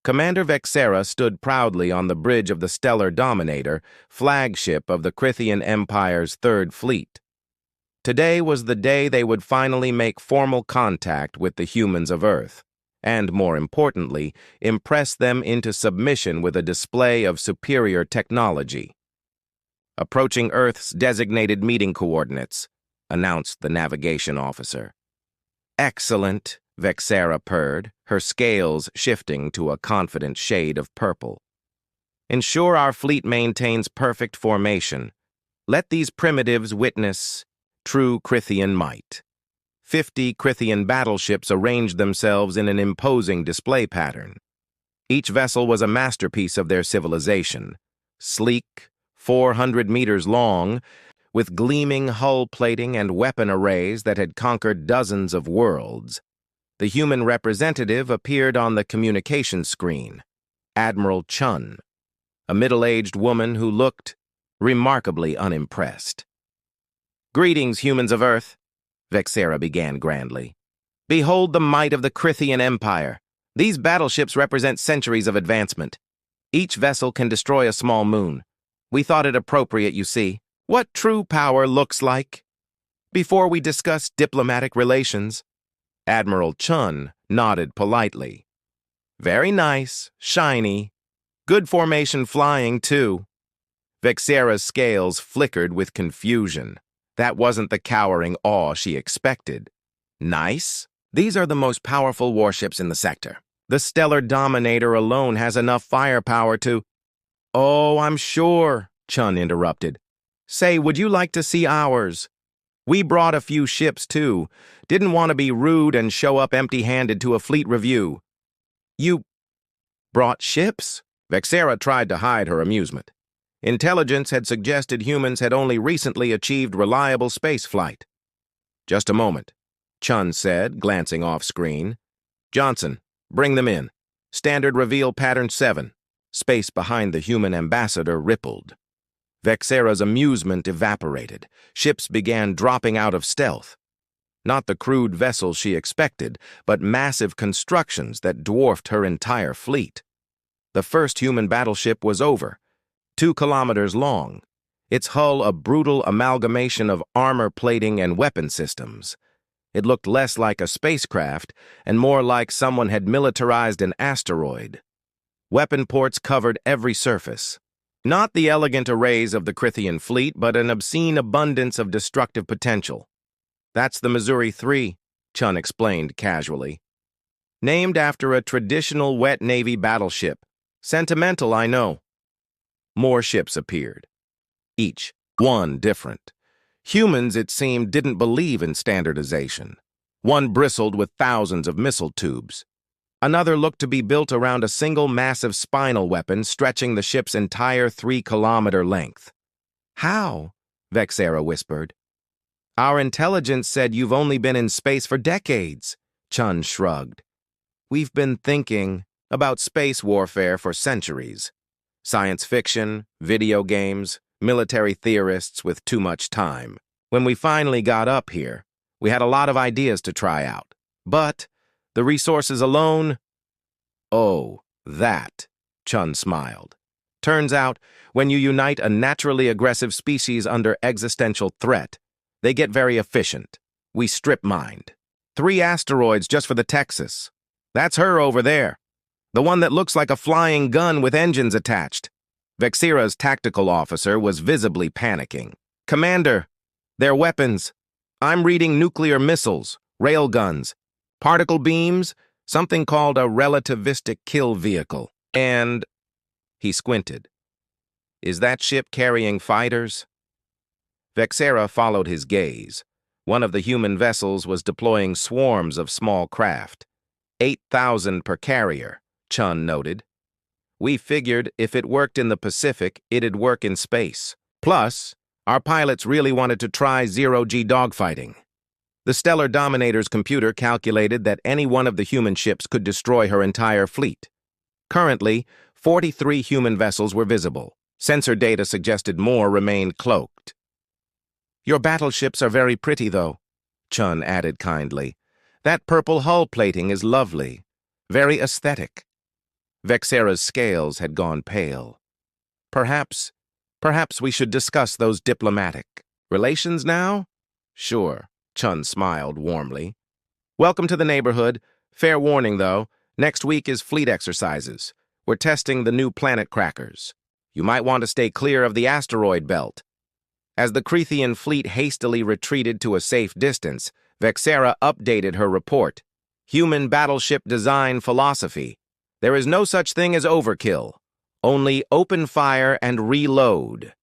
Commander Vexera stood proudly on the bridge of the Stellar Dominator, flagship of the Crythian Empire's Third Fleet. Today was the day they would finally make formal contact with the humans of Earth, and, more importantly, impress them into submission with a display of superior technology. "Approaching Earth's designated meeting coordinates," announced the navigation officer. "Excellent," Vexera purred, her scales shifting to a confident shade of purple. "Ensure our fleet maintains perfect formation. Let these primitives witness true Crythian might." 50 Crythian battleships arranged themselves in an imposing display pattern. Each vessel was a masterpiece of their civilization, sleek, 400 meters long, with gleaming hull plating and weapon arrays that had conquered dozens of worlds. The human representative appeared on the communication screen, Admiral Chun, a middle-aged woman who looked remarkably unimpressed. "Greetings, humans of Earth," Vexera began grandly. "Behold the might of the Crythian Empire. These battleships represent centuries of advancement. Each vessel can destroy a small moon. We thought it appropriate, you see, what true power looks like. Before we discuss diplomatic relations." Admiral Chun nodded politely. "Very nice, shiny. Good formation flying, too." Vexera's scales flickered with confusion. That wasn't the cowering awe she expected. "Nice? These are the most powerful warships in the sector. The Stellar Dominator alone has enough firepower to—" "Oh, I'm sure," Chun interrupted. "Say, would you like to see ours? We brought a few ships, too. Didn't want to be rude and show up empty-handed to a fleet review." "You brought ships?" Vexera tried to hide her amusement. Intelligence had suggested humans had only recently achieved reliable spaceflight. "Just a moment," Chun said, glancing off-screen. "Johnson, bring them in. Standard reveal pattern 7. Space behind the human ambassador rippled. Vexera's amusement evaporated. Ships began dropping out of stealth. Not the crude vessels she expected, but massive constructions that dwarfed her entire fleet. The first human battleship was over, 2 kilometers long, its hull a brutal amalgamation of armor plating and weapon systems. It looked less like a spacecraft and more like someone had militarized an asteroid. Weapon ports covered every surface. Not the elegant arrays of the Crythian fleet, but an obscene abundance of destructive potential. "That's the Missouri 3, Chun explained casually. "Named after a traditional wet Navy battleship. Sentimental, I know." More ships appeared. Each one different. Humans, it seemed, didn't believe in standardization. One bristled with thousands of missile tubes. Another looked to be built around a single massive spinal weapon stretching the ship's entire 3-kilometer length. "How?" Vexera whispered. "Our intelligence said you've only been in space for decades," Chun shrugged. "We've been thinking about space warfare for centuries. Science fiction, video games, military theorists with too much time. When we finally got up here, we had a lot of ideas to try out. But the resources alone—" "Oh, that," Chun smiled. "Turns out, when you unite a naturally aggressive species under existential threat, they get very efficient. We strip-mined. 3 asteroids just for the Texas. That's her over there. The one that looks like a flying gun with engines attached." Vexera's tactical officer was visibly panicking. "Commander, they're weapons. I'm reading nuclear missiles, railguns, particle beams, something called a relativistic kill vehicle. And—" he squinted. "Is that ship carrying fighters?" Vexera followed his gaze. One of the human vessels was deploying swarms of small craft. 8,000 per carrier, Chun noted. "We figured if it worked in the Pacific, it'd work in space. Plus, our pilots really wanted to try zero-G dogfighting." The Stellar Dominator's computer calculated that any one of the human ships could destroy her entire fleet. Currently, 43 human vessels were visible. Sensor data suggested more remained cloaked. "Your battleships are very pretty, though," Chun added kindly. "That purple hull plating is lovely. Very aesthetic." Vexera's scales had gone pale. Perhaps we should discuss those diplomatic relations now? Sure, Chun smiled warmly. Welcome to the neighborhood. Fair warning, though. Next week is fleet exercises. We're testing the new planet crackers. You might want to stay clear of the asteroid belt. As the Crethian fleet hastily retreated to a safe distance, Vexera updated her report. Human battleship design philosophy. There is no such thing as overkill. Only open fire and reload.